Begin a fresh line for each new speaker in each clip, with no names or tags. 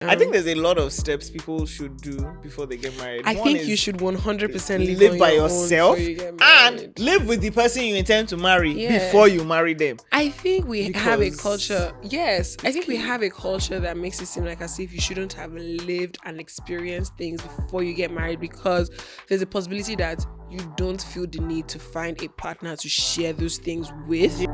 I think there's a lot of steps people should do before they get married.
I think you should 100%
live by yourself and live with the person you intend to marry before you marry them.
I think we have a culture. Yes, I think we have a culture that makes it seem like as if you shouldn't have lived and experienced things before you get married, because there's a possibility that you don't feel the need to find a partner to share those things with.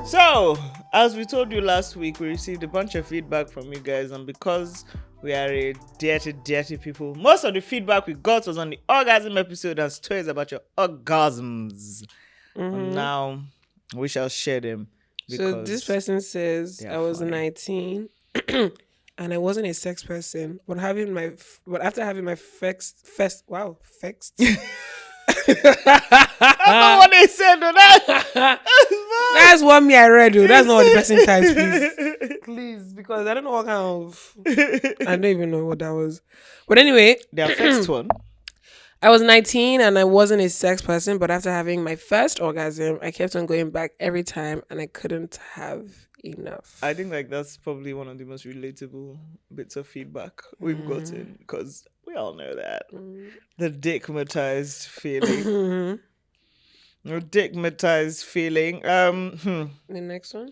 So, as we told you last week, we received a bunch of feedback from you guys, and because we are a dirty people, most of the feedback we got was on the orgasm episode and stories about your orgasms. And now we shall share them.
So this person says, I was 19 and I wasn't a sex person, but after having my first
I don't know what they said on that.
That's what I read, though. That's not what the person types, please, because I don't know what kind of. I don't even know what that was. But anyway,
their first one.
I was 19 and I wasn't a sex person, but after having my first orgasm, I kept on going back every time, and I couldn't have enough.
I think that's probably one of the most relatable bits of feedback we've gotten, because we all know that the dickmatized feeling. No dickmatized feeling.
The next one.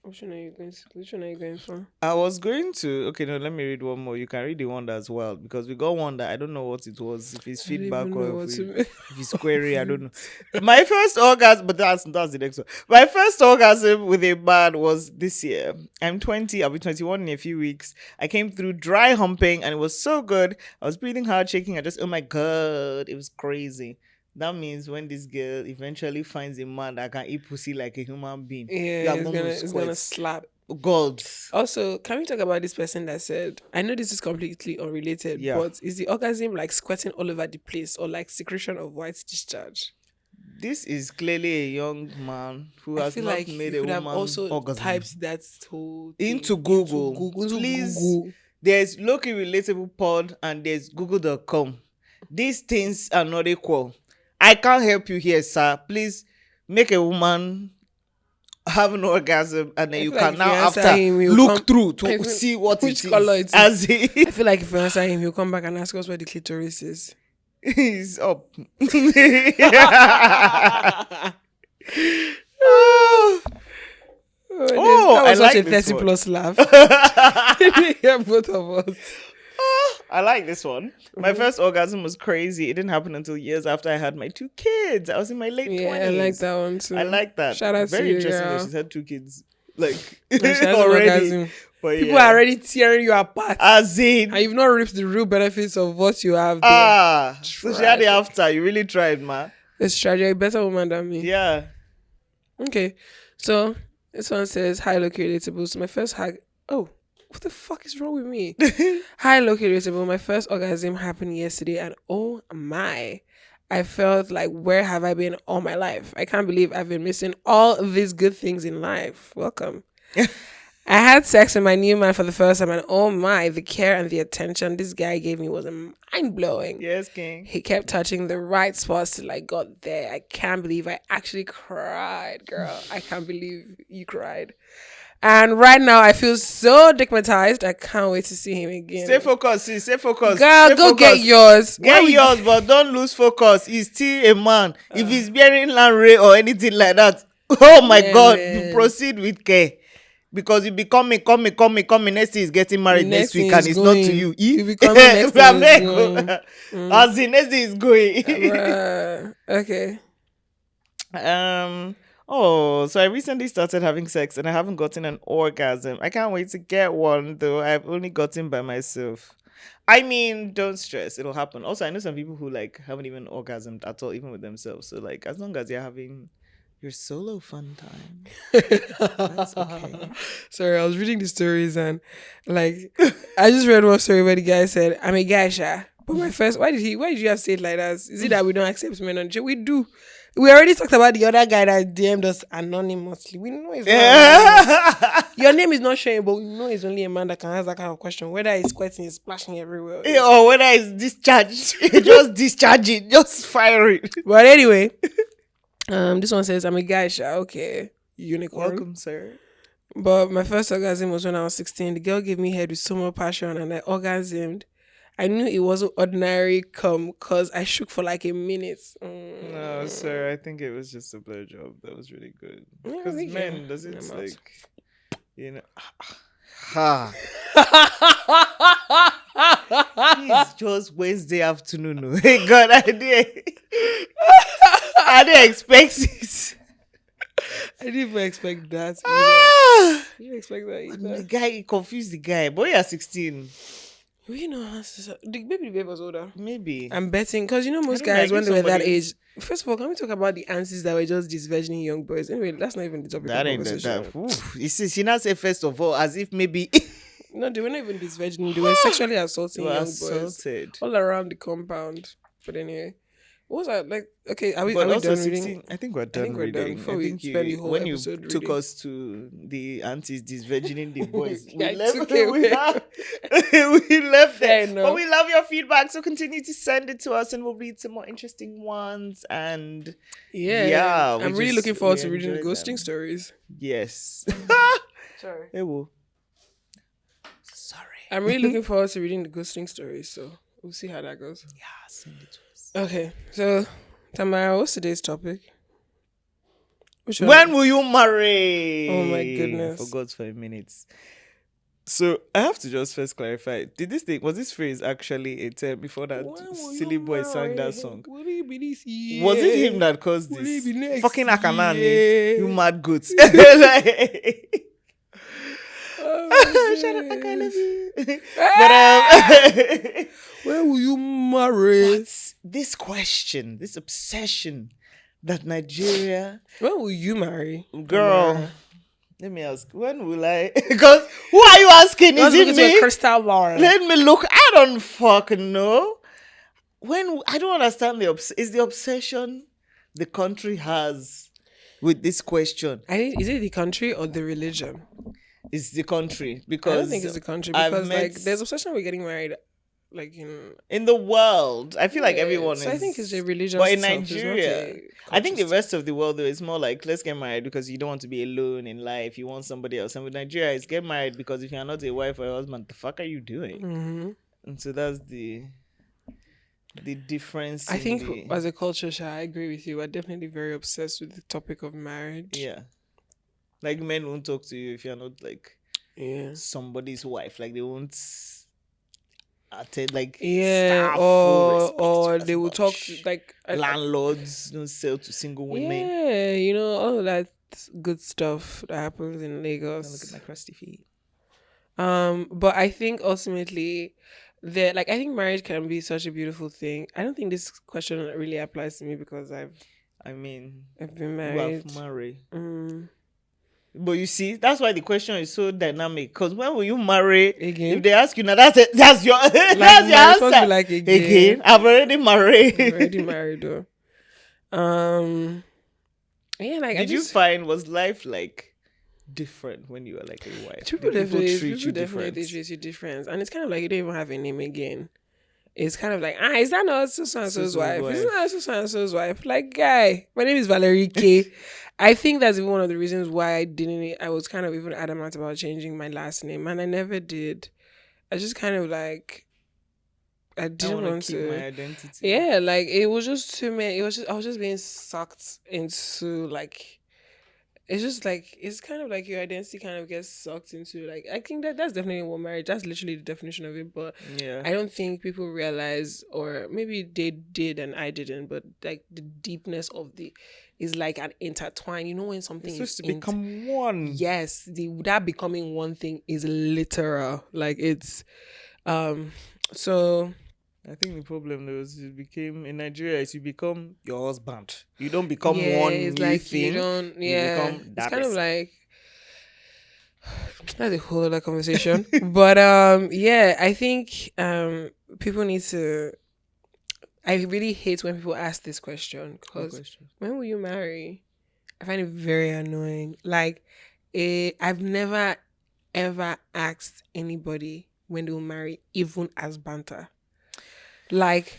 Which one are you going for?
I was going to. Okay, no, let me read one more. You can read the one that's wild, because we got one that I don't know what it was. If it's feedback or if it's query, I don't know. My first orgasm, but that's the next one. My first orgasm with a man was this year. I'm 20. I'll be 21 in a few weeks. I came through dry humping and it was so good. I was breathing hard, shaking. Oh my god, it was crazy. That means when this girl eventually finds a man that can eat pussy like a human being,
it's gonna slap.
God.
Also, can we talk about this person that said, I know this is completely unrelated, but is the orgasm like squirting all over the place or like secretion of white discharge?
This is clearly a young man who has not like made a woman
also
orgasm.
Types that whole
into Google. Please. Google. There's Lowkey Relatable Pod and there's Google.com. These things are not equal. I can't help you here, sir. Please make a woman have an orgasm, and then you can now after look through to see what it is. I
feel like if you answer him, he'll come back and ask us where the clitoris is.
He's up.
That was such a 30+ laugh. Yeah, both of us.
I like this one. My first orgasm was crazy. It didn't happen until years after I had my 2 kids. I was in my late 20s.
Yeah, I like that one too.
I like that.
Shout out
Very
to you,
interesting
girl.
that she's had 2 kids. Like, already. But
people are already tearing you apart.
As in.
And you've not reaped the real benefits of what you have there.
So she had it after. You really tried, man.
It's tragic. You're a better woman than me.
Yeah.
Okay. So, this one says, hi, Lowkey Relatable. So, my first hug. Oh. What the fuck is wrong with me? Hi, Lowkey Relatable. My first orgasm happened yesterday, and oh my, I felt like, where have I been all my life? I can't believe I've been missing all these good things in life. Welcome. I had sex with my new man for the first time, and oh my, the care and the attention this guy gave me was mind-blowing.
Yes, King.
He kept touching the right spots till I got there. I can't believe I actually cried, girl. I can't believe you cried. And right now, I feel so dickmatized. I can't wait to see him again.
Stay focused, sis. Stay focused.
Girl, go get yours.
Get yours, but don't lose focus. He's still a man. If he's bearing Lanre or anything like that, oh my God, you proceed with care. Because you be coming. Next thing is getting married next week, and it's not to you.
You be coming next thing is going.
As the next thing is going.
Okay.
Oh, so I recently started having sex and I haven't gotten an orgasm. I can't wait to get one, though. I've only gotten by myself. I mean, don't stress. It'll happen. Also, I know some people who like haven't even orgasmed at all, even with themselves. So like, as long as you're having your solo fun time, that's okay.
Sorry, I was reading the stories and like, I just read one story where the guy said, I'm a guy, Sha. But my first, why did you have to say it like that? Is it that we don't accept men on? We do. We already talked about the other guy that DM'd us anonymously. We know it's not your name is not showing, but we know it's only a man that can ask that kind of question. Whether it's squirting, it's splashing everywhere.
Or whether it's discharged. Just discharge it. Just fire it.
But anyway, This one says, I'm a guy, sha. Okay. Unicorn.
Welcome, sir.
But my first orgasm was when I was 16. The girl gave me head with so much passion and I orgasmed. I knew it wasn't ordinary cum because I shook for like a minute.
No, sir. I think it was just a blowjob. That was really good.
Yeah,
Because
we
men,
can.
does it
I'm out.
like, you know, ha. It's just Wednesday afternoon. Oh. Hey God, I didn't expect it.
I didn't even expect that either.
Ah!
I didn't expect that
And
either.
the guy he confused the guy. Boy, you're 16.
We know maybe the babe was older.
Maybe.
I'm betting because you know most
I don't know,
guys
I
when
give
they were that
somebody-
age. First of all, can we talk about the aunties that were just disvirgining young boys? Anyway, that's not even the topic
That
of
ain't that.
conversation.
You see, she now say first of all, as if maybe
No, they were not even disvirgining. They were sexually assaulting
you were
young boys
assaulted.
all around the compound. But anyway, what was that like? Okay, are we
But also
done
16,
reading?
I think we're done
we're done
reading.
before
I
we
think
spend the whole
when you
episode
took
reading.
us to the aunties disvirgining the boys,
Yeah, I
we left.
took it
We,
away.
we left
Fair
there. But
enough.
we love your feedback, so continue to send it to us, and we'll read some more interesting ones. And
Yeah,
we
I'm really
just-
looking forward
we
to reading the
enjoy
ghosting
them.
stories.
Yes.
Sorry.
Hey, wo. Sorry.
I'm really looking forward to reading the ghosting stories, so we'll see how that goes.
Yeah, send it to us.
Okay, so Tamara, what's today's topic? Which one?
When will you marry?
Oh my goodness.
I forgot for a minute. So I have to just first clarify. Was this phrase actually a term before that
When will
silly
you
boy sang that
marry?
song?
Will it be this year?
Was it him that caused
Will it
this?
be next
Fucking Akanani,
year?
you mad goats. Like-
Oh,
Shut up, I love you. But
when will you marry?
but this question, this obsession that Nigeria
When will you marry?
girl.
Tamara?
Let me ask, when will I? Because who are you asking?
Let's
Is
look
it
into a
me?
crystal ball.
Let me look. I don't fucking know. I don't understand is the obsession the country has with this question.
I think, is it the country or the religion?
It's the country because
I don't think it's the country
I've
because
met-
like there's obsession with getting married, like
in the world. I feel like
Yeah,
everyone
so
is.
I think it's a religious.
But in
self, it's not
Nigeria,
a
I think the
conscious
rest of the world though is more like let's get married because you don't want to be alone in life. You want somebody else. And with Nigeria, it's get married because if you're not a wife or a husband, the fuck are you doing?
thing.
And so that's the difference.
I
in
think
the-
as a culture, Sha, I agree with you. We're definitely very obsessed with the topic of marriage.
yeah, like men won't talk to you if you're not like
Yeah.
somebody's wife. Like they won't attend like
Yeah,
staff will
or
respect you as
they will
much.
talk to like
Landlords don't sell to single women.
yeah, you know all of that good stuff that happens in
Look
Lagos.
at my crusty feet.
But I think ultimately, I think marriage can be such a beautiful thing. I don't think this question really applies to me because I've
been
been
you
married.
have married.
Mm.
But you see, that's why the question is so dynamic. Because when will you marry?
Again?
If they ask you now, that's it. That's your
Like,
that's
my
your
response will
answer.
be like, again.
Again, I've already married.
I'm already married though. Yeah, like I
Did you
just
find was life like different when you were like a wife?
people
Did
definitely
treat you different?
treat you different, and it's kind of like you don't even have a name again. It's kind of like is that not so and so's wife? Is that not so and so's wife? Like, guy, my name is Valerie K. I think that's even one of the reasons why I was kind of even adamant about changing my last name, and I never did. I just kind of like I
I
didn't
want
want
to keep
to.
my identity.
Yeah, like it was just too many. I was just being sucked into like. It's just like it's kind of like your identity kind of gets sucked into like I think that's definitely what marriage. That's literally the definition of it. But
Yeah.
I don't think people realize, or maybe they did and I didn't. But like the deepness of is like an intertwine. You know when something
It's
is
supposed to become one.
yes, that becoming one thing is literal. Like it's so.
I think the problem though is you became in Nigeria is you become your husband. You don't become
Yeah,
one
it's
new
like
thing.
you don't.
You
Yeah,
become
it's
that
kind of
person.
like that's a whole other conversation. But yeah, I think people need to. I really hate when people ask this question
Good
because
question.
when will you marry? I find it very annoying. Like, I've never ever asked anybody when they will marry, even as banter. Like,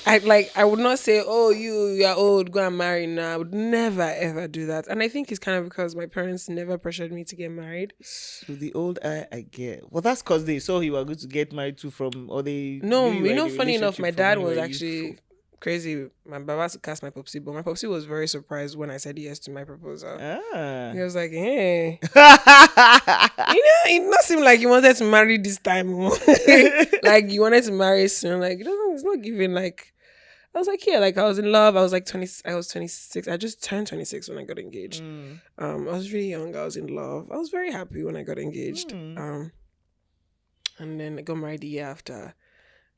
I would not say, oh, you're old, go and marry now. I would never ever do that. And I think it's kind of because my parents never pressured me to get married.
So the old I get. Well, that's because they saw you were going to get married to from, or they
No,
knew you were
you
in
know,
a
funny enough, my
relationship from
dad
when you were
was
youthful.
actually crazy. My baba to cast my popsy, but my popsy was very surprised when I said yes to my proposal.
Ah.
He was like, hey. It not seem like you wanted to marry this time. Oh. Like you wanted to marry soon. Like it's not giving like I was like, yeah, like I was in love. I was like 20, I was 26. I just turned 26 when I got engaged.
Mm.
I was really young. I was in love. I was very happy when I got engaged.
Mm.
And then I got married the year after.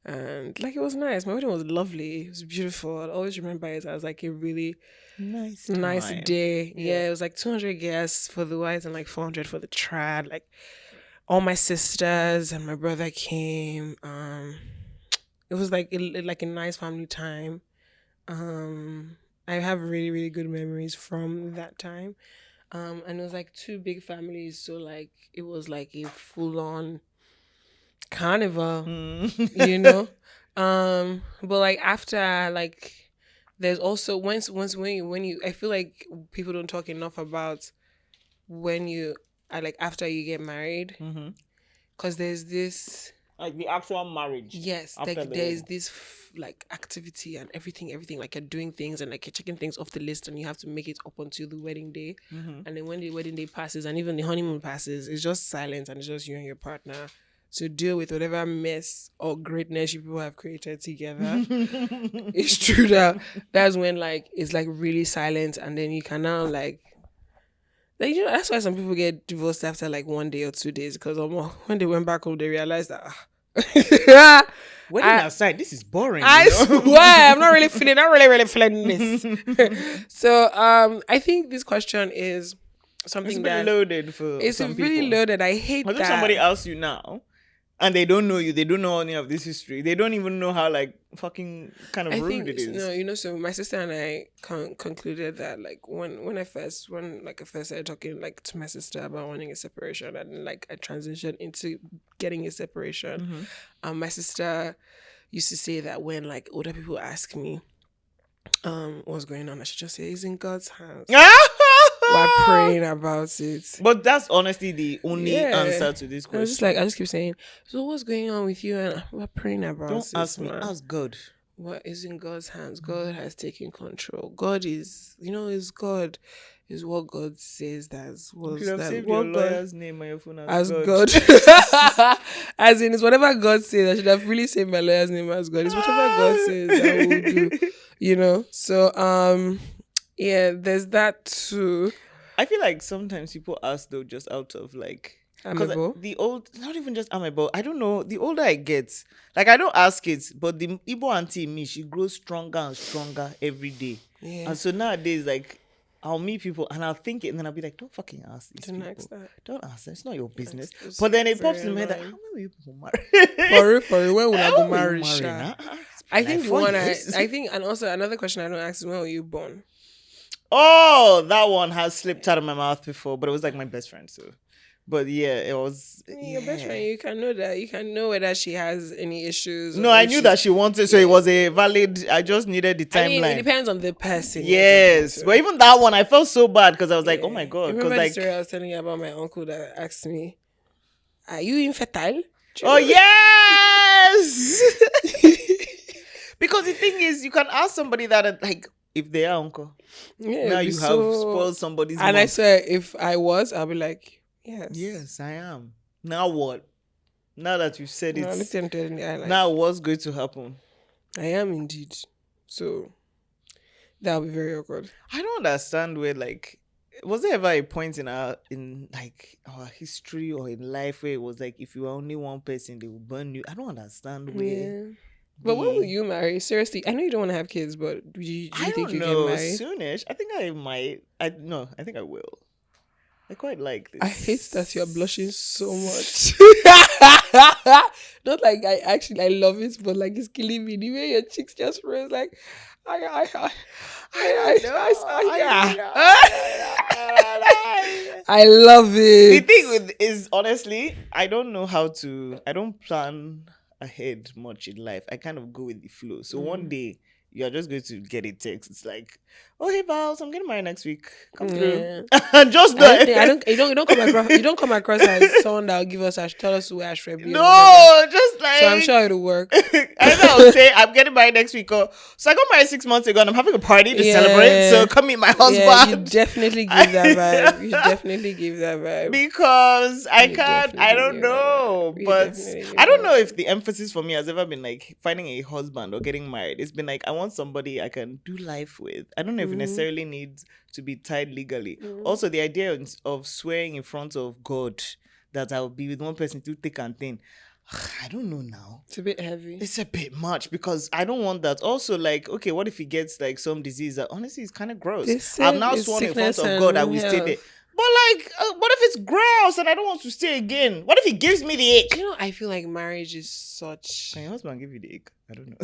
And like it was nice. My wedding was lovely. It was beautiful. I'll always remember it as like a really nice
Time.
day.
Yeah.
Yeah, it was like 200 guests for the white and like 400 for the trad. Like all my sisters and my brother came. It was like a nice family time. I have really really good memories from that time. And it was like two big families, so like it was like a full on carnival, you
Mm.
know. But like after like there's also once when you I feel like people don't talk enough about when you like after you get married, because there's this
Like the actual marriage.
yes,
After
like
the
there's
wedding.
this like activity and everything like you're doing things and like you're checking things off the list and you have to make it up until the wedding day. And then when the wedding day passes and even the honeymoon passes, it's just silence and it's just you and your partner to deal with whatever mess or greatness you people have created together. It's true that that's when like it's like really silent and then you can now like you know that's why some people get divorced after like 1 day or 2 days because when they went back home they realized that
Wedding
I
aside, this is boring,
I swear I'm not really feeling this. So I think this question is
It's a
something
bit
that
loaded for
it's
some
really
people.
loaded. I hate
But if somebody
that.
asks you now and they don't know you, they don't know any of this history, they don't even know how like fucking kind of
I
rude
think
it
no,
is.
you know. So my sister and I concluded that like when I first started talking like to my sister about wanting a separation and like I transitioned into getting a separation. My sister used to say that when like older people ask me what's going on, I should just say it's in God's hands. We're praying about it.
But that's honestly the only
Yeah.
answer to this
I was just like,
question.
I just keep saying, so what's going on with you? And we're praying about
Don't
it,
ask me,
man.
ask God.
What is in God's hands? God has taken control. God is, is God. Is what God says
You could
was
have
that
saved your
what God
lawyer's name on your phone as
as
God.
God. As in, it's whatever God says. I should have really saved my lawyer's name as God. It's whatever God says that we'll do. So yeah, there's that too.
I feel like sometimes people ask though just out of like because
Amebo.
the old not even just amable. I don't know. The older I get, like I don't ask it, but the Igbo auntie in me, she grows stronger and stronger every day.
Yeah.
And so nowadays, like I'll meet people and I'll think it and then I'll be like, don't fucking ask these
Don't
people.
ask that.
Don't ask them. It's not your business.
It's
But then it
very
pops in my head that how
annoying.
many people marry?
For real, when will I
How
go
will you
marry?
marry
Sha?
now? It's
I
been like
think the
4 years.
I think, and also another question I don't ask is when were you born?
Oh, that one has slipped out of my mouth before, but it was like my best friend, so. But yeah, it was.
Your best friend,
Yeah.
you can know that. You can know whether she has any issues.
No,
Or
I
if
knew that
she's-
she wanted, so it was a valid. I just needed the
I mean, it
timeline.
depends on the person.
Yes, but even that one, I felt so bad because I was like, oh my god,
You
because
remember the
like,
story I was telling you about my uncle that asked me, "Are you infertile?" Do you
oh
remember?
yes, because the thing is, you can ask somebody that like if they are uncle.
Yeah,
Now
it'd be
you have spoiled somebody's
And I
month.
swear, if I was, I'll be like, yes.
Yes, I am. Now what? Now that you said
No, look
it,
them dead in the eye. Like,
now what's going to happen?
I am indeed. So that'll be very awkward.
I don't understand where like was there ever a point in our history or in life where it was like if you were only one person they would burn you? I don't understand where.
Yeah. But when will you marry? Seriously, I know you don't want to have kids, but do you
I
think
don't
you get
know.
married?
Soonish. I think I might. I think I will. I quite like this.
I hate that you are blushing so much. Not like I love it, but like it's killing me. The way your cheeks just rose, like I love
The
it.
thing with is honestly, I don't know how to. I don't plan. ahead much in life. I kind of go with the flow. So one day you're just going to get a text. It's like, oh hey Vals, I'm getting married next week. Come through.
Yeah.
And just
I don't
like
think I don't you don't come across as someone that will give us tell us where Ashrebi or whatever.
no, just like
So I'm sure it'll work.
I know I'll say I'm getting married next week. Or so I got married 6 months ago and I'm having a party to celebrate. So come meet my husband.
Yeah, you definitely give that vibe. You definitely give that vibe.
Because I
You
can't, I don't know. But I don't know if the emphasis for me has ever been like finding a husband or getting married. It's been like I want somebody I can do life with. I don't know if it necessarily needs to be tied legally. Also, the idea of swearing in front of God that I'll be with one person through thick and thin. I don't know now.
It's a bit heavy.
It's a bit much because I don't want that. Also, like, okay, what if he gets like some disease that honestly is kind of gross? I've now sworn in front of God I will stay there. But like, what if it's gross and I don't want to stay again? What if he gives me the ache?
You know, I feel like marriage is such.
Can your husband give you the ache? I don't know.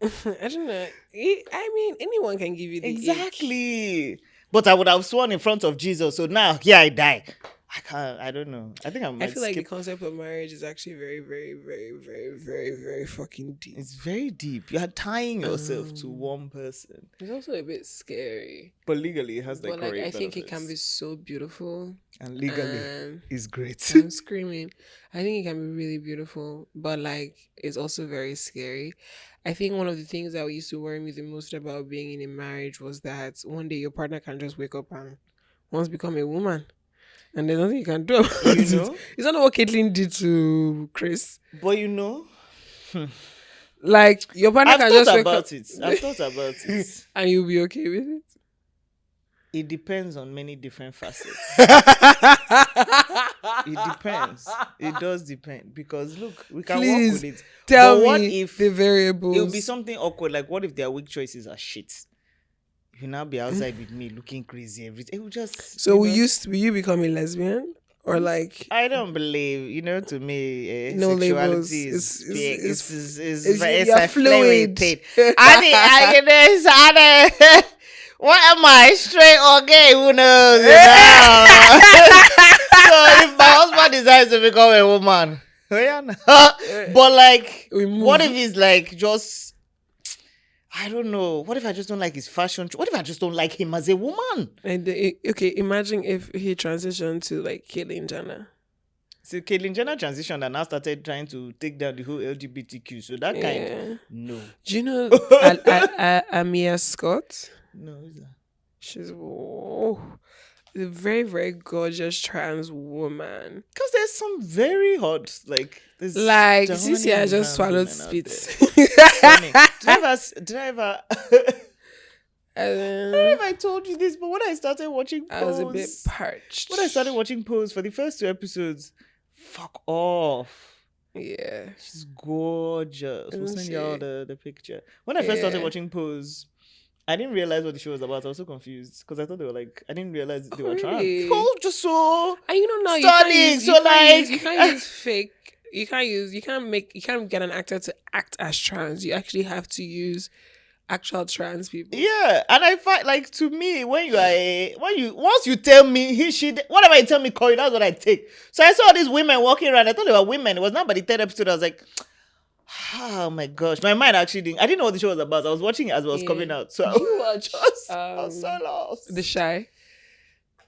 I don't know. I mean, anyone can give you the
exactly. But I would have sworn in front of Jesus. So now here I die. I can't. I don't know. I think I
feel like the concept of marriage is actually very, very, very, very, very, very fucking deep.
It's very deep. You are tying yourself to one person.
It's also a bit scary.
But legally, it has
but like I think it can be so beautiful.
And legally, it's great.
I'm screaming. I think it can be really beautiful, but like it's also very scary. I think one of the things that used to worry me the most about being in a marriage was that one day your partner can just wake up and once become a woman. And there's nothing you can do about it. It's not what Caitlyn did to Chris.
But you know,
like your partner can just wake up.
I've thought about it.
And you'll be okay with it?
It depends on many different facets. It depends. It does depend. Because look, we can work with it.
Tell me what if the variables.
It'll be something awkward. Like what if their weak choices are shit? You now be outside with me looking crazy everything. It will just.
So will you become a lesbian or like?
I don't believe. To me,
no labels.
It's
a fluid.
What am I, straight or gay? Who knows? So if my husband decides to become a woman, but like, what if he's like just? I don't know. What if I just don't like his fashion? What if I just don't like him as a woman?
And okay, imagine if he transitioned to like Caitlyn Jenner.
So Caitlyn Jenner transitioned and now started trying to take down the whole LGBTQ. So that kind, no.
Do you know Amia Scott?
No, who's that?
She's a very, very gorgeous trans woman.
Because there's some very hot, like
Sissy, I just swallowed spit.
Did I ever I don't know if I told you this, but when I started watching Pose,
I was a bit parched.
When I started watching Pose for the first 2 episodes, fuck off.
Yeah.
She's gorgeous. We'll send you all the picture. When I first started watching Pose, I didn't realize what the show was about. I was so confused because I thought they were like, I didn't realize they were trans. Oh, just so.
And you don't know,
stunning.
You can't use fake. You can't get an actor to act as trans. You actually have to use actual trans people.
Yeah, and I find like to me once you tell me whatever you tell me, Corey, that's what I take. So I saw these women walking around. I thought they were women. It was not by the 3rd episode. I was like, oh my gosh, my mind actually I didn't know what the show was about. I was watching it as it was coming out. So I was so lost.
The Shy?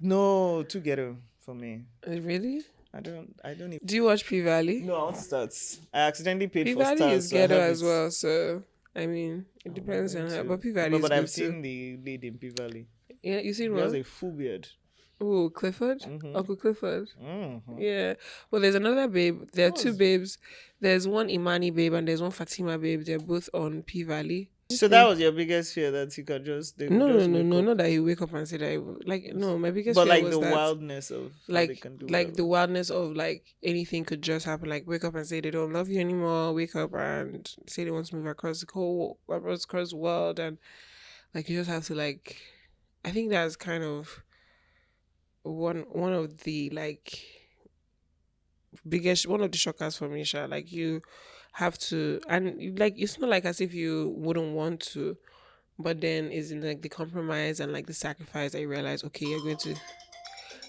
No, too ghetto for me.
Really?
I don't even.
Do you watch P-Valley?
No, I want to start. I accidentally paid for
P-Valley
stars.
is ghetto as well, so I mean it depends on her. But P-Valley is
but
good
I've seen
too.
the lead in P-Valley.
Yeah, you seen
He
one?
has a full beard.
Oh, Clifford? Uncle Clifford.
Mm-hmm.
Yeah. Well, there's another babe. There are 2 babes. There's one Imani babe and there's one Fatima babe. They're both on P-Valley.
So that was your biggest fear, that you could just...
No, not that you wake up and say that. My biggest fear was
like the wildness of
like
they can do
the wildness of like anything could just happen. Like wake up and say they don't love you anymore. Wake up and say they want to move across the world, and like you just have to like. I think that's kind of one of the like biggest one of the shockers for me, Sha. Like you have to, and like it's not like as if you wouldn't want to, but then is in like the compromise and like the sacrifice that you realize, okay,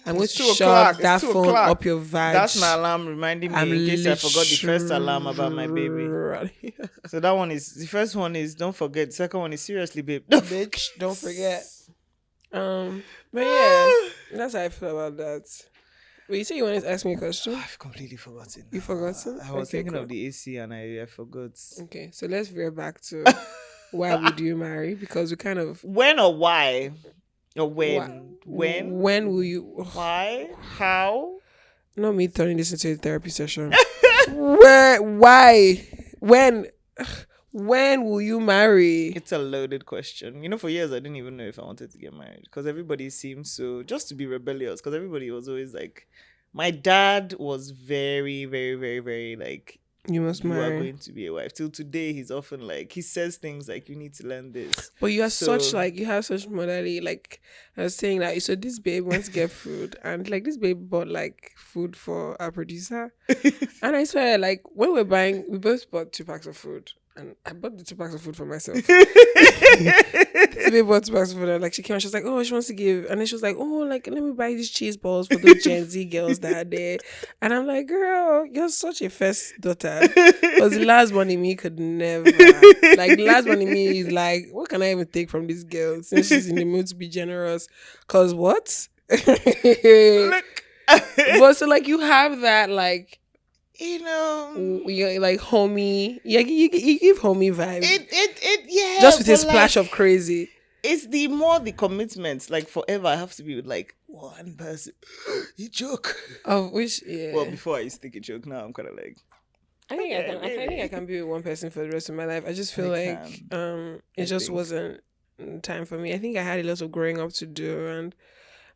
I'm going
It's
to
2
shove
o'clock.
that
It's 2
phone
o'clock.
up your vag.
That's my alarm reminding me
I'm
in case I forgot the first alarm about my baby.
literally-
So that one is the first one is don't forget. The second one is seriously, babe.
Bitch, don't forget. But yeah, that's how I feel about that. But you say you wanted to ask me a question?
I've completely forgotten.
You forgotten?
I was
Okay,
thinking
cool.
of the AC and I forgot.
Okay, so let's veer back to why would you marry? Because we kind of
When or why? Or when?
when will you?
Why? How?
Not me turning this into a therapy session. Where? Why? When? When will you marry?
It's a loaded question. You know, for years I didn't even know if I wanted to get married because everybody seemed so just to be rebellious. Because everybody was always like, my dad was very, very, very, very like,
You must
you are
marry.
going to be a wife. Till today, he's often like, he says things like, you need to learn this.
But you are
So-
such like you have such motherly like I was saying that so this babe wants to get food and like this babe bought like food for our producer and I swear like when we're buying we both bought 2 packs of food and I bought the 2 packs of food for myself. This babe bought 2 packs of food and like she came and she was like oh she wants to give and then she was like oh like let me buy these cheese balls for those Gen Z girls that are there and I'm like girl you're such a first daughter because the last one in me could never like the last one in me is like what can I even take from this girl since she's in the mood to be generous because what
Look,
but so like you have that like
you know,
you're like homie you give homie vibe
yeah,
just with a
but,
splash
like,
of crazy.
it's the more the commitment. Like forever, I have to be with like one person. You joke.
Of which, yeah.
Well, before I used to think a joke. Now I'm kind of like,
I think
okay,
I think I can be with one person for the rest of my life. I just feel
I
like
can.
it
I
just
think.
wasn't time for me. I think I had a lot of growing up to do, and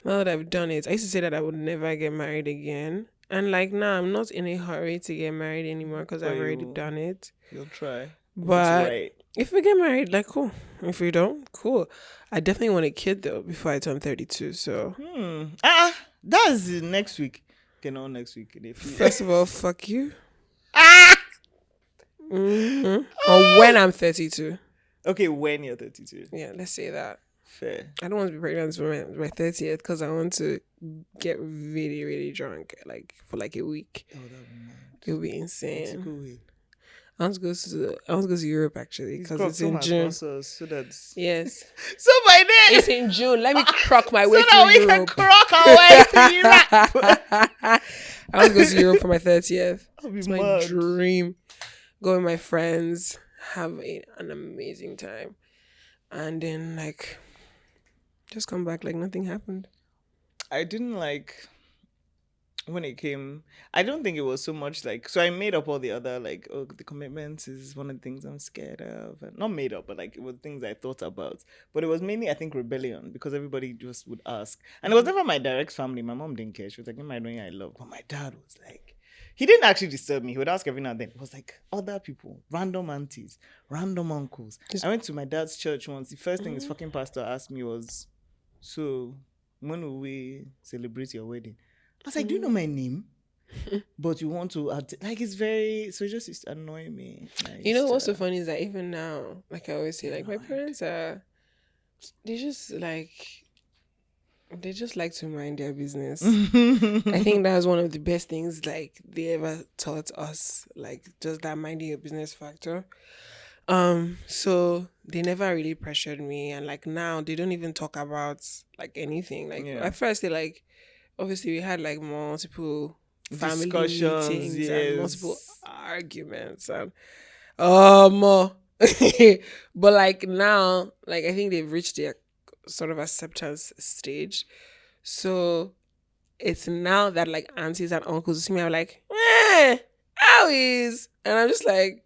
now that I've done it, I used to say that I would never get married again. And like now, I'm not in a hurry to get married anymore because
But
I've already
you-
done it.
You'll try.
But
Right.
if we get married, like cool. If we don't, cool. I definitely want a kid though before I turn 32. So
That's next week. Okay, no, next week. In a few-
first of all, fuck you.
Ah!
Or when I'm 32.
Okay, when you're 32.
Yeah, let's say that.
Fair.
I don't want to be pregnant for my 30th because I want to get really, really drunk like for like a week.
Oh, that'd be mad.
It'll be
It's
insane.
a cool way.
I want to go to Europe actually because it's in June.
So that.
Yes,
So by then,
it's in June. Let me crock my way
so that
through
we can
Europe.
crock our way to Europe.
I want to go to Europe for my 30th.
That'd be
It's my
mad.
dream. Go with my friends, have an amazing time, and then like just come back like nothing happened.
I didn't like when it came. I don't think it was so much like. So I made up all the other like. Oh, the commitments is one of the things I'm scared of. And not made up, but like it was things I thought about. But it was mainly I think rebellion because everybody just would ask, and it was never my direct family. My mom didn't care. She was like, "Am I doing I love?" But my dad was like. He didn't actually disturb me. He would ask every now and then. It was like other people, random aunties, random uncles. I went to my dad's church once. The first thing his fucking pastor asked me was, "So, when will we celebrate your wedding?" I was like, "Do you know my name?" But you want to add, like it's very so it just used to annoy me.
You know what's so funny is that even now, like I always say, like my parents are, they just like to mind their business. I think that was one of the best things like they ever taught us, like just that minding your business factor. So they never really pressured me, and like now they don't even talk about like anything. Like
Yeah.
at first they like, obviously we had like multiple family
Discussions,
meetings
yes.
and multiple arguments and but like now, like I think they've reached their sort of acceptance stage. So it's now that like aunties and uncles see me, I'm like, how is? And I'm just like,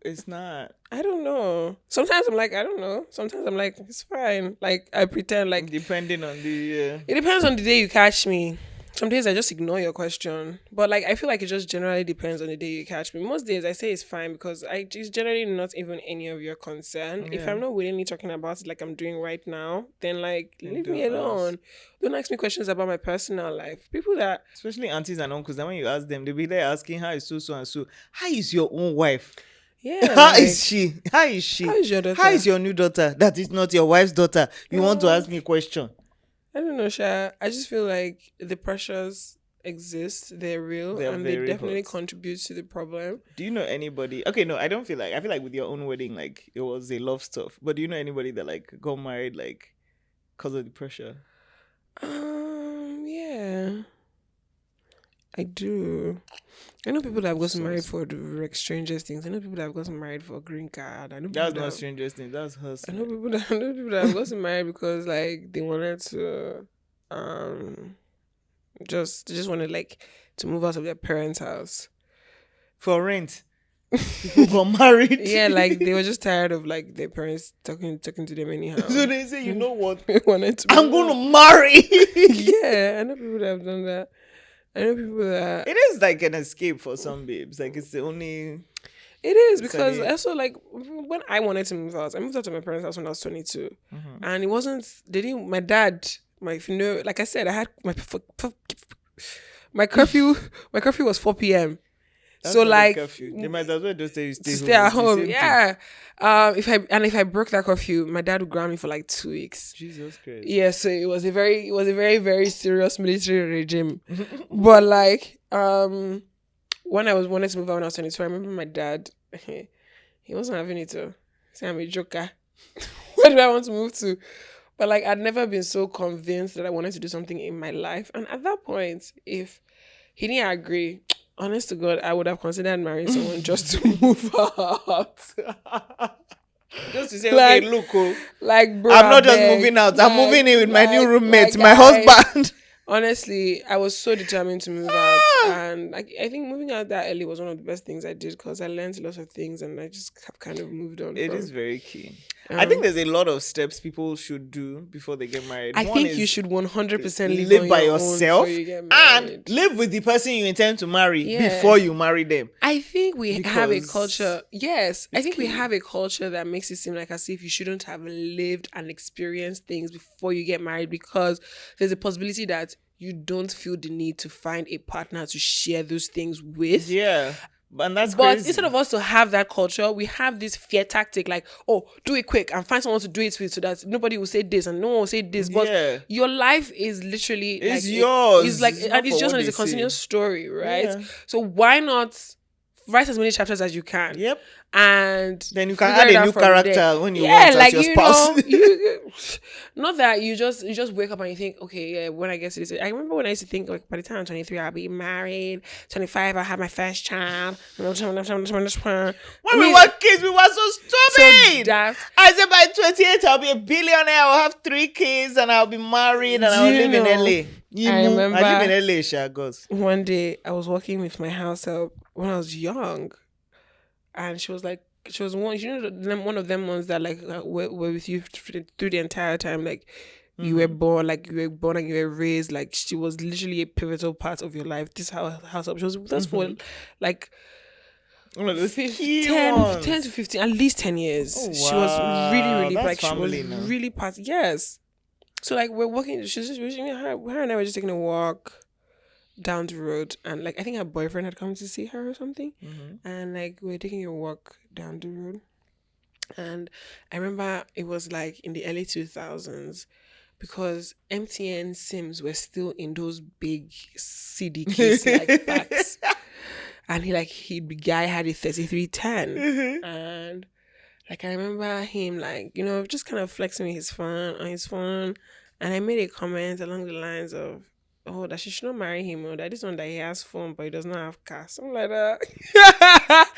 It's not
I don't know. Sometimes I'm like, I don't know. Sometimes I'm like, it's fine. Like I pretend like
depending on the
it depends on the day you catch me. Some days I just ignore your question. But like I feel like it just generally depends on the day you catch me. Most days I say it's fine because it's generally not even any of your concern. If
Yeah.
I'm not willingly talking about it like I'm doing right now, then like
Then
leave me
don't
alone. Don't ask me questions about my personal life. People that
especially aunties and uncles, then when you ask them, they'll be there asking how is so and so. How is your own wife?
yeah.
How
like,
is she? How is she?
How is your daughter?
How is your new daughter? That is not your wife's daughter. You want to ask me a question?
I don't know, Sha. I just feel like the pressures exist, they're real,
They are
and they
very
definitely
hot.
contribute to the problem.
Do you know anybody? Okay, no, I don't feel like. I feel like with your own wedding, like it was a love stuff. But do you know anybody that like got married like because of the pressure?
Yeah, I do. I know people that have gotten married
Sounds.
for the like strangest things. I know people that have gotten married for green card. I know people
That's
that
not
have,
strangest thing. That's
I know
hustling.
people that I know people that have gotten married because like they wanted to um they just wanted like to move out of their parents' house.
For rent, people got married.
Yeah, like they were just tired of like their parents talking to them anyhow.
So they say, you know what?
They wanted to
I'm
move
going
out.
to marry.
Yeah, I know people that have done that. I know people that
It is like an escape for some babes. Like it's the only.
it is
It's
because
only.
also like when I wanted to move out, I moved out of my parents' house when I was 22,
Mhm.
and it wasn't. They didn't. My dad, my if you know, like I said, I had my curfew. My curfew was 4 p.m.
That's
So
not a
like
curfew. They might as well just say you
to
stay
stay
home.
at
It's the
home.
same thing.
Yeah. If I broke that curfew, my dad would ground me for like 2 weeks.
Jesus Christ.
Yeah, so it was a very, very serious military regime. But like, when I was wanted to move out when I was 22, I remember my dad, he wasn't having it to say I'm a joker. Where do I want to move to? But like I'd never been so convinced that I wanted to do something in my life. And at that point, if he didn't agree, honest to God, I would have considered marrying someone just to move out.
Just to say,
Like,
okay, look, oh,
like, bro,
I'm not just
beg.
moving out. I'm
Like,
moving in with my new roommate,
like
my husband.
honestly, I was so determined to move out, and like I think moving out that early was one of the best things I did because I learned lots of things, and I just have kind of moved on
It
from.
is very key. I think there's a lot of steps people should do before they get married.
I
One
think you
is
should 100% live
live
on
by
your own
yourself
before you get
and
married.
live with the person you intend to marry
Yeah.
before you marry them.
I think we have a
Because
culture. Yes, I think we
key.
have a culture that makes it seem like as if you shouldn't have lived and experienced things before you get married because there's a possibility that you don't feel the need to find a partner to share those things with.
Yeah. And that's
But
crazy.
instead of us to have that culture, we have this fear tactic like, oh, do it quick and find someone to do it with so that nobody will say this and no one will say this. But
Yeah.
your life is literally
It's
like
yours.
It's like
It's not
and it's
for
just
what
it's a
they
continuous
say.
story, right?
Yeah.
So why not write as many chapters as you can?
Yep.
And
Then you can
figure
add
it
a
out
new
from
character
there.
when you
Yeah,
want
like
as your
you
spouse.
know, you not that you just wake up and you think, okay, yeah, when I get to this, I remember when I used to think like by the time I'm 23, I'll be married. 25, I'll have my first child.
When we
mean,
were kids, we were so stupid.
that
I said by 28, I'll be a billionaire. I'll have 3 kids and I'll be married and I'll
Do you
live in
know,
LA.
I remember
I live in LA, Shagos.
one day I was working with my house help when I was young, and she was like, she was one, you know, one of them ones that like were with you through the entire time, like you were born, like you were born and you were raised, like she was literally a pivotal part of your life. This house help, she was with us for like
One of those
10,
key
10
ones.
to 15, at least 10 years.
Oh,
She was really,
wow.
really
That's
like she was
family now.
really part. Yes. So like we're walking. She's just her and I were just taking a walk down the road, and like I think her boyfriend had come to see her or something, and like we were taking a walk down the road, and I remember it was like in the early 2000s because MTN SIMs were still in those big CD case like packs. And the guy had a 3310. And like I remember him like, you know, just kind of flexing with his phone on his phone. And I made a comment along the lines of, oh, that she should not marry him, or that this one that he has phone but he does not have car. Something like that.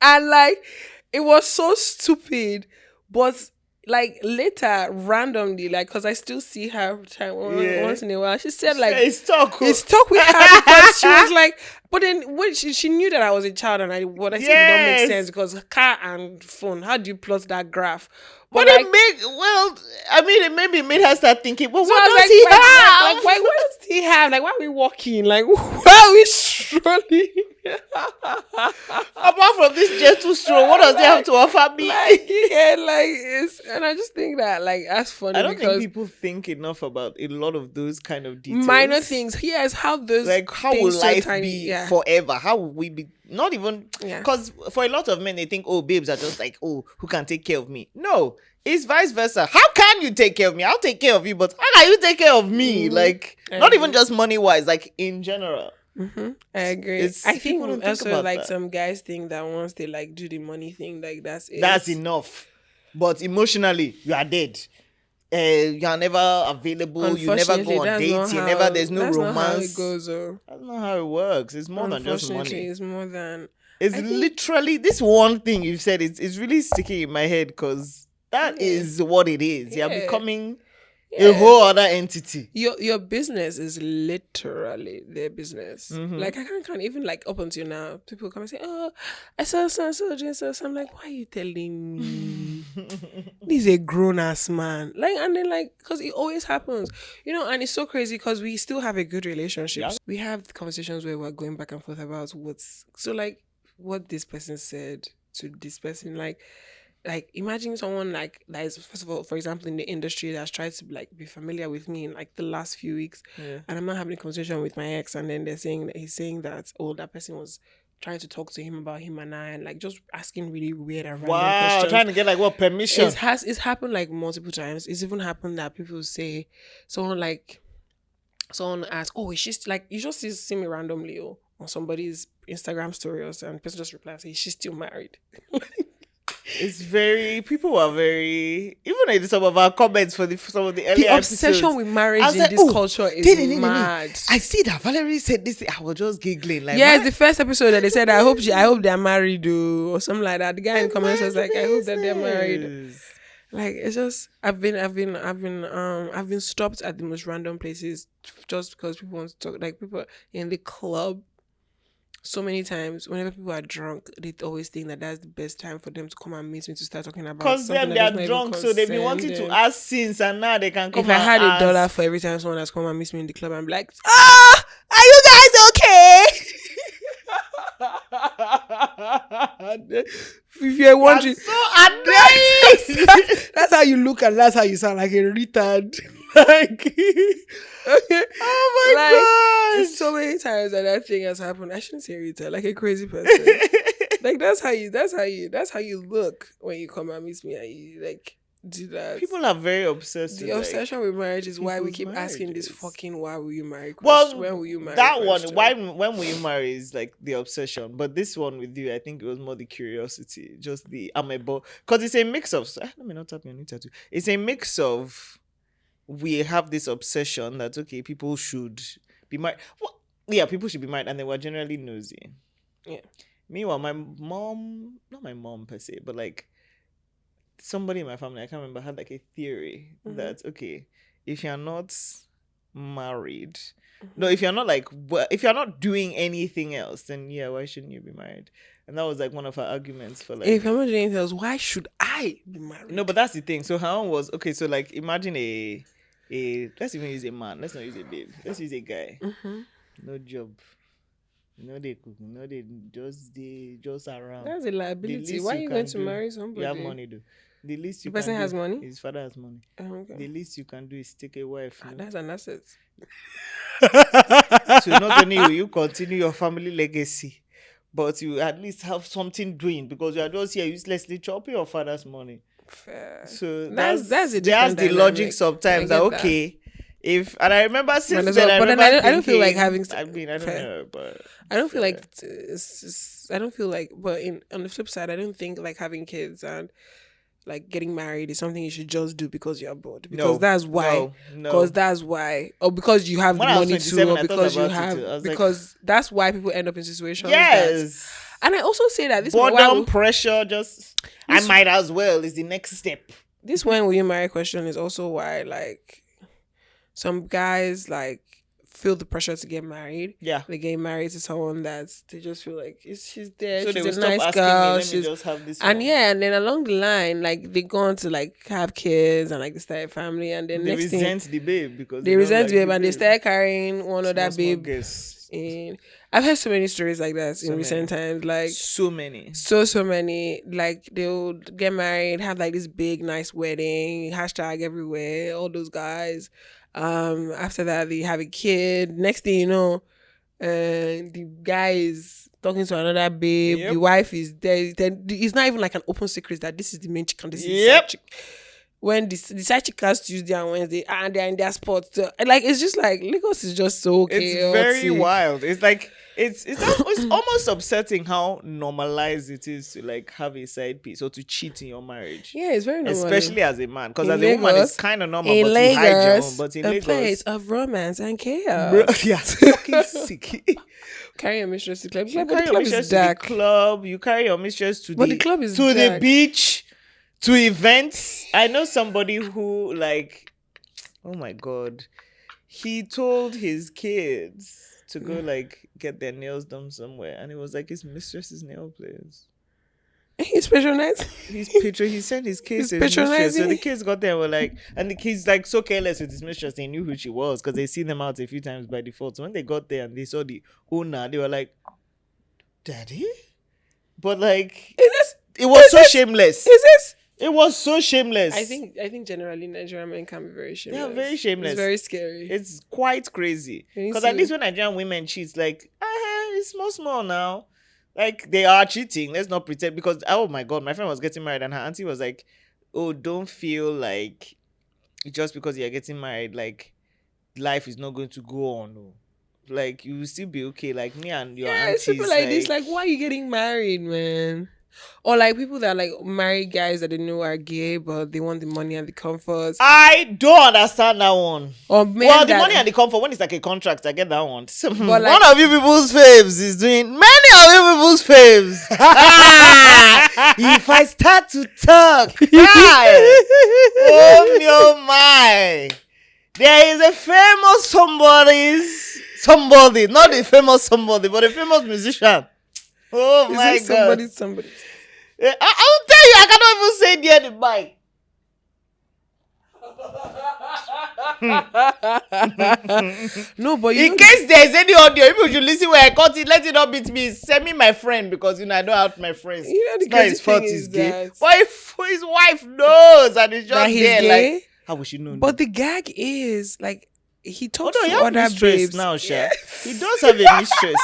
And like it was so stupid. But like later, randomly, like, because I still see her once in a while, she said like
It's talk.
it stuck with her because she was like, but then when she knew that I was a child, and what I said did not make sense because car and phone, how do you plot that graph?
But
like,
it maybe made her start thinking, well,
so
what
I was
does he have?
like, why does he have? Like, why are we walking? Like, why are we strolling?
Apart from this gentle stroll, what does he have to offer me?
And I just think that like that's funny.
I don't
because
think people think enough about a lot of those kind of details.
minor things. Yes, how those
Like, how will
things so
life
tiny,
be
yeah.
forever? How will we be? Not even
Yeah.
because for a lot of men, they think, oh, babes are just like, oh, who can take care of me? No, it's vice versa. How can you take care of me? I'll take care of you, but how can you take care of me? Like, not even just money wise, like in general.
I agree.
It's
I think
people don't think
also
about
like
that.
some guys think that once they like do the money thing, like that's it.
That's enough. But emotionally, you are dead. You are never available. You never go on dates. You never. There's no
that's
romance.
not how it goes.
That's not how it works. It's more than just money.
It's more than.
It's literally this one thing you've said. It's really sticking in my head because that is what it is. You're becoming a whole other entity.
Your business is literally their business. Like I can't even like up until now, people come and say, "Oh, I saw so doing so." I'm like, "Why are you telling me?" This is a grown ass man. Like, and then like, because it always happens, and it's so crazy because we still have a good relationship. Yeah. We have conversations where we're going back and forth about what this person said to this person, like imagine someone like that is, first of all, for example, in the industry that's tried to like be familiar with me in like the last few weeks, and I'm not having a conversation with my ex, and then they're saying that he's saying that that person was trying to talk to him about him and I, and like just asking really weird and random questions.
Trying to get like what permission.
It's happened like multiple times. It's even happened that people say someone asks, "Oh, is she like," you just see me randomly on somebody's Instagram story or something, and the person just replies, "Is she still married?"
It's people are very, even in some of our comments for some of the earlier
the obsession
episodes,
with marriage in this culture is mad.
I see that Valerie said this. I was just giggling. Like,
it's the first episode that they said, I hope they're married, or something like that. The guy in the comments was like, I hope that they're married. Like, it's just I've been stopped at the most random places just because people want to talk. Like people in the club. So many times, whenever people are drunk, they always think that that's the best time for them to come and meet me to start talking about.
Because they are drunk, so they've been wanting to ask since, and now they can come.
If I had $1 for every time someone has come and meet me in the club, I'm like, are you guys okay? If you're wondering,
so annoying.
That's how you look and that's how you sound, like a retard. Like,
oh my god!
So many times that thing has happened. I shouldn't say retard, like a crazy person. Like that's how you look when you come and meet me and you like do that.
People are very obsessed.
The obsession with marriage is why we keep asking this fucking "why will you marry?"
question.
When will you marry?
That question. When will you marry is like the obsession, but this one with you, I think it was more the curiosity, just the amable, because it's a mix of. Let me not tap me on it tattoo. It's a mix of. We have this obsession that people should be married. Well, yeah, people should be married, and they were generally nosy.
Yeah.
Meanwhile, my mom, not my mom per se, but like somebody in my family, I can't remember, had like a theory that if you're not married, no, if you're not if you're not doing anything else, then why shouldn't you be married? And that was like one of her arguments for like,
if I'm not doing anything else, why should I be married?
No, but that's the thing. So her own was so like imagine a let's even use a man. Let's not use a babe. Let's use a guy. No job. No, they cook. No, they just around.
That's a liability. Why are you going to marry somebody?
You have money, though. The least
the person has money.
His father has money.
Okay.
The least you can do is take a wife.
That's an asset.
So not only will you continue your family legacy, but you at least have something doing, because you are just here uselessly chopping your father's money.
Fair.
So
that's
the logic sometimes that if, and I remember since then, I don't feel like having. I mean, I don't know, but
I don't feel like I don't feel like. But on the flip side, I don't think like having kids and like getting married is something you should just do because you're bored. Because that's why. Because that's why. Or because you have money to. Or because you have. Because that's why people end up in situations.
Yes.
And I also say that this
boredom, pressure, I might as well is the next step.
This when will you marry question is also why like some guys like feel the pressure to get married.
Yeah.
They get married to someone that they just feel like she's there. So
she's
a nice girl.
Just have this
and and then along the line, like they go on to like have kids and like they start a family, and then
they
next
resent the babe because
they resent the babe and they start carrying one other babe.
In
I've heard so many stories like that in recent times. Like
so many.
So many. Like they'll get married, have like this big nice wedding, hashtag everywhere, all those guys. After that they have a kid. Next thing you know, and the guy is talking to another babe.
Yep.
The wife is there. Then it's not even like an open secret that this is the main chick and this is the
Yep.
side chick. When the side chick has Tuesday and Wednesday and they're in their spot, so, like it's just like Lagos is just so chaotic.
It's very wild. It's like it's almost upsetting how normalized it is to like have a side piece or to cheat in your marriage.
Yeah, it's very normal.
Especially as a man, because
In
as a woman,
Lagos-
it's kind of normal.
in
But to hide your own,
Lagos,
but in
a
Lagos,
place of romance and chaos.
bro, yeah, fucking sick.
Carry your mistress to the club.
You
But
carry
the
your
club
mistress
is
to the
dark.
club. You carry your mistress to
But the club is
to the
dark.
beach, to events. I know somebody who like, oh my god, he told his kids to go like get their nails done somewhere, and it was like his mistress's nail place.
He's patronizing.
He sent his kids to his mistress, so
patronizing.
the kids got there and were like, and the kids like so careless with his mistress, they knew who she was because they seen them out a few times by default. So when they got there and they saw the owner, they were like, "Daddy," but like it was so shameless.
Is this?
It was so shameless.
I think generally Nigerian men can be very shameless.
they are very shameless.
It's very scary.
It's quite crazy
You need
because at
to-
least when Nigerian women cheat, like it's small now. Like they are cheating. Let's not pretend because oh my god, my friend was getting married and her auntie was like, "Oh, don't feel like just because you're getting married, like life is not going to go on. Oh. Like you will still be okay. Like me and your
it's
aunties.
people like this. Like, why are you getting married, man? Or like people that like marry guys that they know are gay, but they want the money and the comforts.
I don't understand that one.
Or men
Well, the
that,
money and the comfort, when it's like a contract, I get that one.
But like-
one of you people's faves is doing many of you people's faves. If I start to talk, oh my. There is a famous somebody, not a famous somebody, but a famous musician. Oh
is
my
it
god.
somebody?
I'll tell you, I cannot even say near the mic.
No, but you
In case there's any audio, if you should listen where I cut it, let it not beat me. Send me my friend because I don't have my friends.
You know the
It's not
crazy
his fault
thing
he's
is
gay.
that-
But if his wife knows and it's just
that he's
there,
gay.
like how would she know?
But the gag is like he talks
Although he
to
has
other
mistress
babes.
now, Sha. He does have a mistress.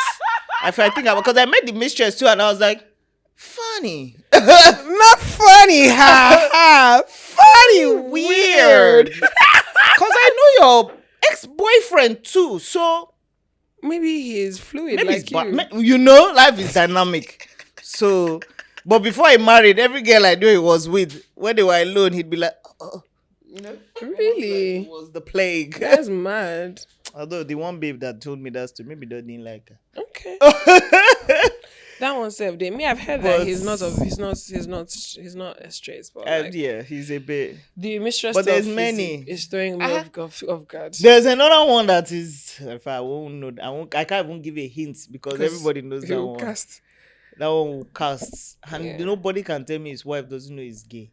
If I think about, because I met the mistress too, and I was like, funny,
Not funny, ha. Funny, weird.
Because I know your ex-boyfriend too, so
Maybe he is fluid
maybe
like
it's
you.
you know, life is dynamic. So, but before he married, every girl I knew he was with, when they were alone, he'd be like, oh, you know,
Really?
it was the plague.
That's mad.
Although the one babe that told me that story, maybe they didn't like her.
Okay. That one saved him. Me, I've heard
But-
that he's not a straight, but like,
Yeah, he's a bit.
the mistress
But there's
stuff
many.
is throwing me off guard.
There's another one that is. If I won't know, I can't even give a hint because
'Cause
everybody knows
he
that
will
one.
cast.
That one will cast, and
Yeah.
nobody can tell me his wife doesn't know he's gay.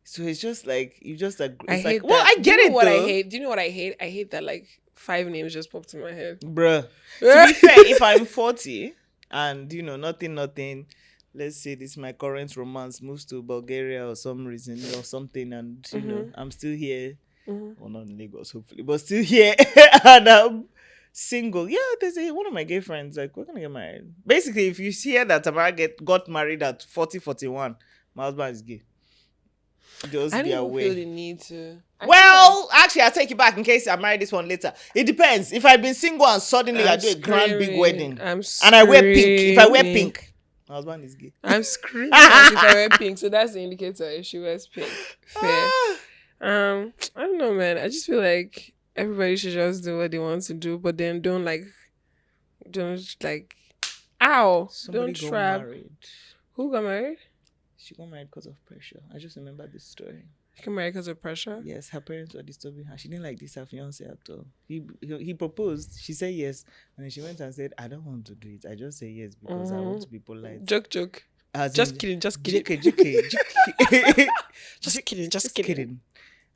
So it's just like you just like.
I
It's
hate
like, well,
that.
I get
Do you
it
know what
though,
I hate? Do you know what I hate? I hate that like 5 names just popped in my head.
bruh. To be fair, if I'm 40 and nothing, let's say this my current romance moves to Bulgaria or some reason or something, and I'm still here. Well, not in Lagos, hopefully, but still here, and I'm single. Yeah, there's one of my gay friends like we're gonna get married. Basically, if you hear that Tamara got married at 40, 41, my husband is gay. Just
I
be
don't even feel the
aware.
need to.
Well, actually, I'll take it back in case I marry this one later. It depends. If I've been single and suddenly I do a grand big wedding and I wear pink, if I wear pink, my husband is gay.
I'm screaming if I wear pink. So that's the indicator if she wears pink. Fair. I don't know, man. I just feel like everybody should just do what they want to do, but then don't ow,
Somebody
don't
got
trap.
married.
Who got married?
She got married because of pressure. I just remember this story.
She got married because of pressure.
Yes, her parents were disturbing her. She didn't like this her fiance at all. He proposed. She said yes, and then she went and said, "I don't want to do it. I just say yes because I want to be polite."
Joke.
As
Just
in-
kidding.
JK.
Just kidding.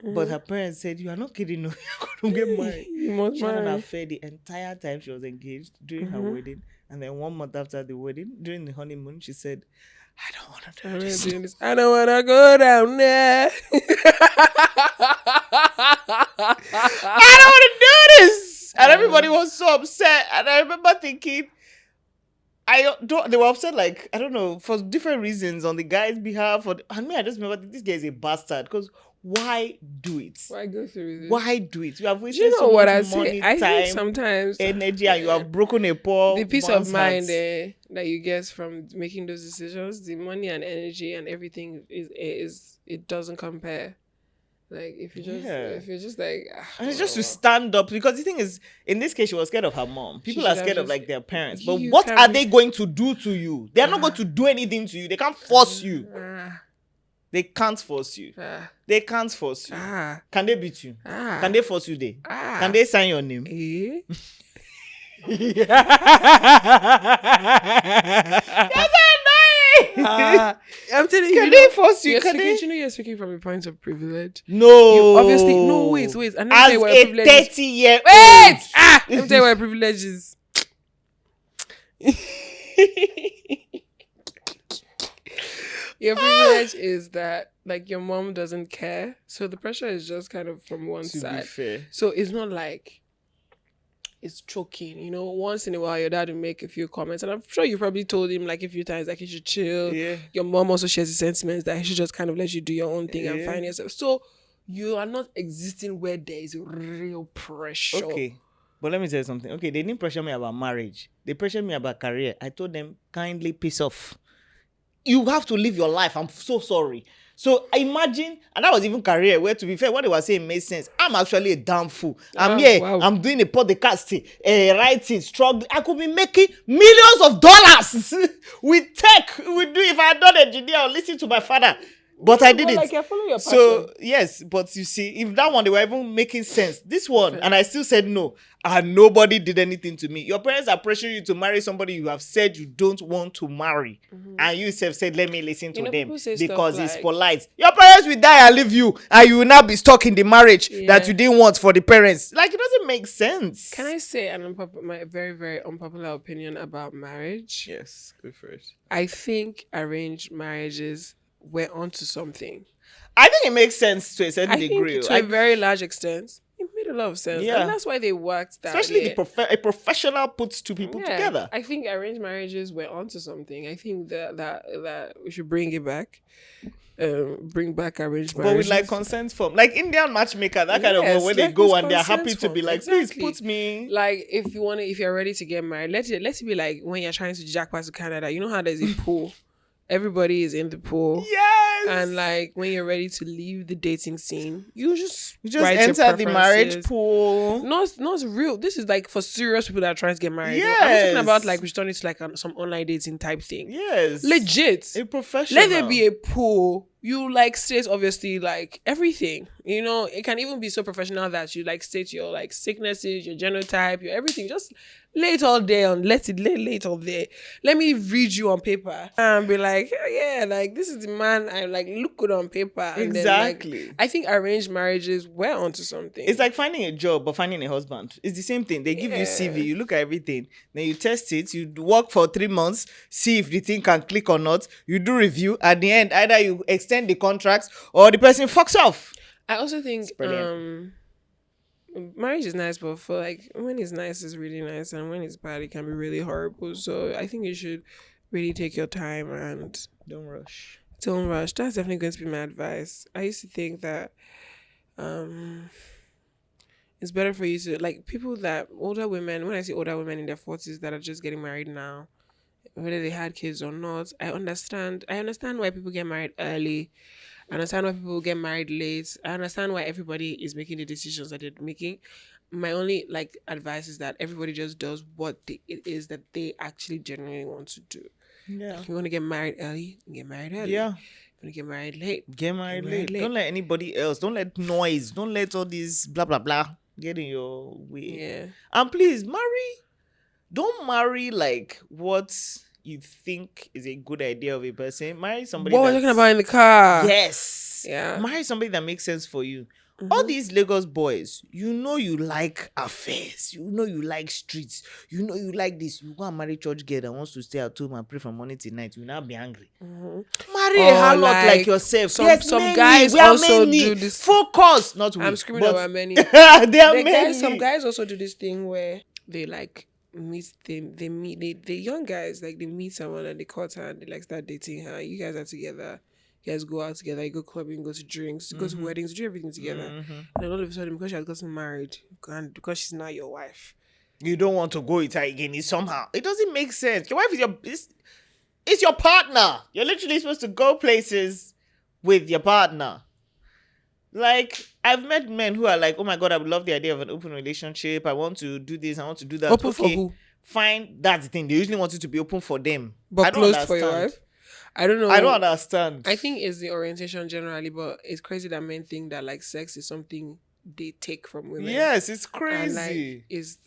But her parents said, "You are not kidding. No, you're going to get married."
You must
She had an
marry.
affair the entire time she was engaged during her wedding, and then 1 month after the wedding, during the honeymoon, she said, "I don't want to
I'm
do
not
this."
doing this. I don't wanna go down there.
I don't want to do this. And everybody everybody was so upset. And I remember thinking, they were upset, like, I don't know, for different reasons on the guy's behalf. And me, I just remember this guy is a bastard. Because why do it?
Why go through this?
Why do it? You have
Do
wasted
you know
so
what
much
I say?
money,
I think
time,
sometimes
energy, and you have broken a poor
the peace
man's
of mind
heart.
that you get from making those decisions, the money and energy and everything is it doesn't compare. Like if you're just like,
and it's just to stand up, because the thing is, in this case, she was scared of her mom. People are scared of like their parents, but what are they going to do to you? They are not going to do anything to you. They can't force you. They can't force you. They can't force you. Can they beat you? Can they force you? Can they sign your name? That's
I'm telling you.
Can they force you?
You know you're speaking from a point of privilege.
No.
You obviously no. Wait. I'm not saying what a privilege is.
30-year-old.
Wait. Let me tell you what a privilege is. Your privilege is that like your mom doesn't care, so the pressure is just kind of from one side.
To be fair.
So it's not like it's choking, you know. Once in a while, your dad will make a few comments, and I'm sure you probably told him like a few times, like he should chill.
Yeah.
Your mom also shares the sentiments that he should just kind of let you do your own thing and find yourself. So you are not existing where there is real pressure.
Okay. But let me tell you something. Okay, they didn't pressure me about marriage. They pressured me about career. I told them, kindly piss off. You have to live your life. I'm so sorry. So imagine, and that was even career, where to be fair, what they were saying made sense. I'm actually a damn fool. I'm here. Wow. I'm doing a podcast, writing, struggling. I could be making millions of dollars with tech. If I had done engineer, I would listen to my father. But I didn't.
Like, you're following your passion.
So yes, but you see, if that one they were even making sense, this one, and I still said no, and nobody did anything to me. Your parents are pressuring you to marry somebody you have said you don't want to marry, and you yourself said, "Let me listen to them because it's polite." Your parents will die and leave you, and you will now be stuck in the marriage that you didn't want for the parents. Like, it doesn't make sense.
Can I say my very, very unpopular opinion about marriage?
Yes, go for it.
I think arranged marriages we're onto something.
I think it makes sense to a certain degree.
To a very large extent, it made a lot of sense. Yeah. And that's why they worked that.
Especially a professional puts two people together.
I think arranged marriages were onto something. I think that we should bring it back. Bring back arranged marriages.
But with like consent form. Like Indian matchmaker, that kind of one where they go and they're happy to be like, please put me.
Like if you're ready to get married, let it be like when you're trying to jackpot to Canada, you know how there's a pool. Everybody is in the pool.
Yes.
And like when you're ready to leave the dating scene, you just
enter the marriage pool.
Not real. This is like for serious people that are trying to get married. Yes. I'm talking about like returning to like some online dating type thing.
Yes.
Legit.
A professional.
Let there be a pool. You like state obviously like everything. You know, it can even be so professional that you like state your like sicknesses, your genotype, your everything. Just lay it all there and lay it all there. Let me read you on paper and be like, oh, yeah, like this is the man I like, look good on paper. And
exactly.
Then, like, I think arranged marriages were onto something.
It's like finding a job or finding a husband. It's the same thing. They give you CV, you look at everything, then you test it, you work for 3 months, see if the thing can click or not. You do review. At the end, either you extend the contracts or the person fucks off.
I also think marriage is nice, but for like when it's nice, it's really nice, and when it's bad, it can be really horrible. So I think you should really take your time and
don't rush.
That's definitely going to be my advice. I used to think that it's better for you to like older women. When I say older women in their 40s that are just getting married now, whether they had kids or not, I understand why people get married early. I understand why people get married late. I understand why everybody is making the decisions that they're making. My only like advice is that everybody just does what it is that they actually genuinely want to do.
Yeah.
If you want to get married early, get married early.
Yeah.
If you want to get married late,
get married late. Don't let anybody else. Don't let noise. Don't let all this blah blah blah get in your way.
Yeah.
And please don't marry like what you think is a good idea of a person. Marry somebody.
What we're talking about in the car.
Yes.
Yeah.
Marry somebody that makes sense for you. All these Lagos boys, you like affairs, you like streets, you like this. You go and marry church girl that wants to stay at home and pray from morning till night. You now be angry. Marry a harlot like yourself.
Some guys also do this.
Focus, not we.
I'm screaming about many. Some guys also do this thing where they like meet the young guys, like they meet someone and they cut her and they like start dating her. You guys are together. You guys go out together, you go clubbing, go to drinks, go to weddings, do everything together. And then all of a sudden, because she has gotten married, and because she's not your wife,
you don't want to go with her again. It doesn't make sense. Your wife is your partner. You're literally supposed to go places with your partner. Like, I've met men who are like, oh my God, I would love the idea of an open relationship. I want to do this, I want to do that.
Open for who?
Fine, that's the thing. They usually want it to be open for them.
But closed for your wife? I don't know.
I don't understand.
I think it's the orientation generally, but it's crazy that men think that like sex is something they take from women.
Yes, it's crazy.
And like, it's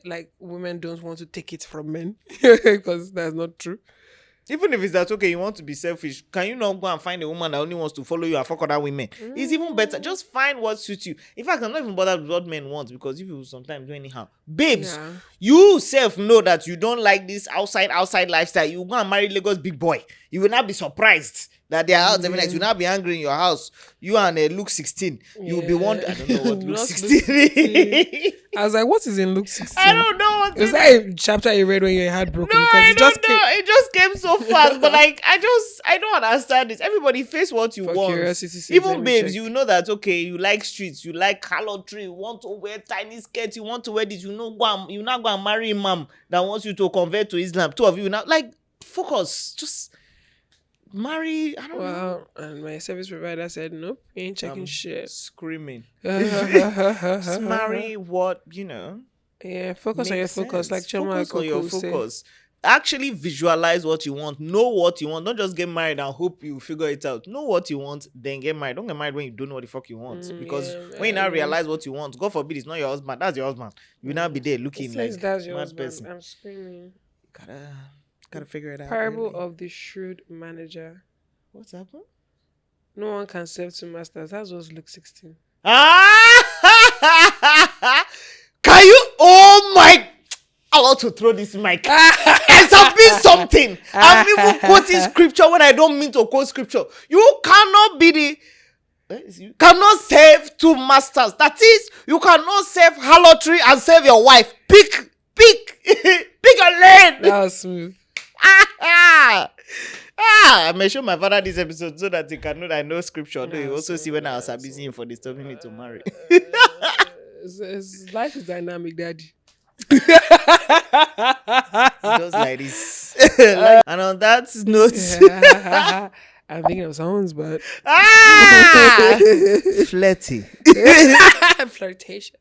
like women don't want to take it from men because that's not true.
Even if it's that, okay, you want to be selfish, can you not go and find a woman that only wants to follow you and fuck other women? It's even better. Just find what suits you. In fact, I'm not even bothered with what men want, because you people sometimes do anyhow. Babes, you self know that you don't like this outside lifestyle. You go and marry Lagos big boy. You will not be surprised that they are out every night. You will not be angry in your house. You and Luke 16. You will be wondering. I don't know what Luke 16.
I was like, what is in Luke 16?
I don't know what
is that a chapter you read when you're heartbroken?
No, I don't know. It just came so fast. But like, I don't understand this. Everybody face what you want. Even babes, you know that, okay, you like streets, you like harlotry, you want to wear tiny skirts, you want to wear this, you not go and marry a imam that wants you to convert to Islam. Two of you now, like, focus. Just marry. I don't know.
And my service provider said, nope, you ain't checking shit.
Screaming. Just marry what,
Yeah, focus on your focus. Like Choma
Focus on your focus. Actually visualize what you want. Know what you want. Don't just get married and hope you figure it out. Know what you want, then get married. Don't get married when you don't know what the fuck you want. Because when you now realize what you want, God forbid it's not your husband. That's your husband. You will now be there looking like
that's your
mad
husband.
person.
I'm screaming.
Gotta figure it out.
Parable
really.
of the shrewd manager.
What's happened?
No one can serve two masters. That was Luke 16.
Can you? Oh my! I want to throw this mic. It's been something. I'm even quoting scripture when I don't mean to quote scripture. You cannot you cannot serve two masters. That is, you cannot serve harlotry and serve your wife. Pick a lane.
That was smooth.
I may show my father this episode so that he can know that I know scripture. Though he also see when I was abusing him for disturbing me to marry.
Life is dynamic, daddy.
Just like this. And on that note,
I'm thinking of someone's butt.
Flirty.
Flirtatious.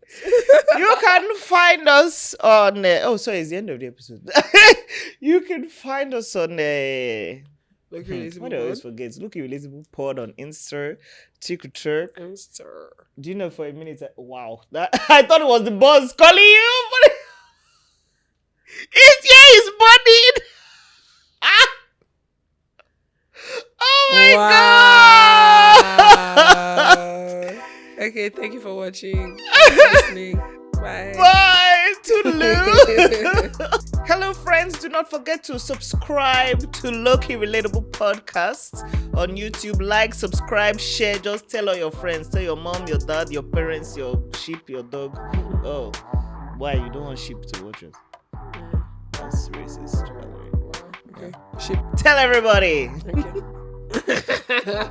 You can find us on it's the end of the episode. You can find us on what I always forget. Lowkey Relatable Pod on Insta, TikTok. Do you know for a minute? Wow, I thought it was the boss calling you, but it's body. Oh my
God! Okay, thank you for watching, listening. Bye.
Bye. Toodaloo. Hello, friends. Do not forget to subscribe to Lowkey Relatable Podcast on YouTube. Like, subscribe, share. Just tell all your friends. Tell your mom, your dad, your parents, your sheep, your dog. Oh, why you don't want sheep to watch us? That's racist.
Okay. Sheep.
Tell everybody.
Okay.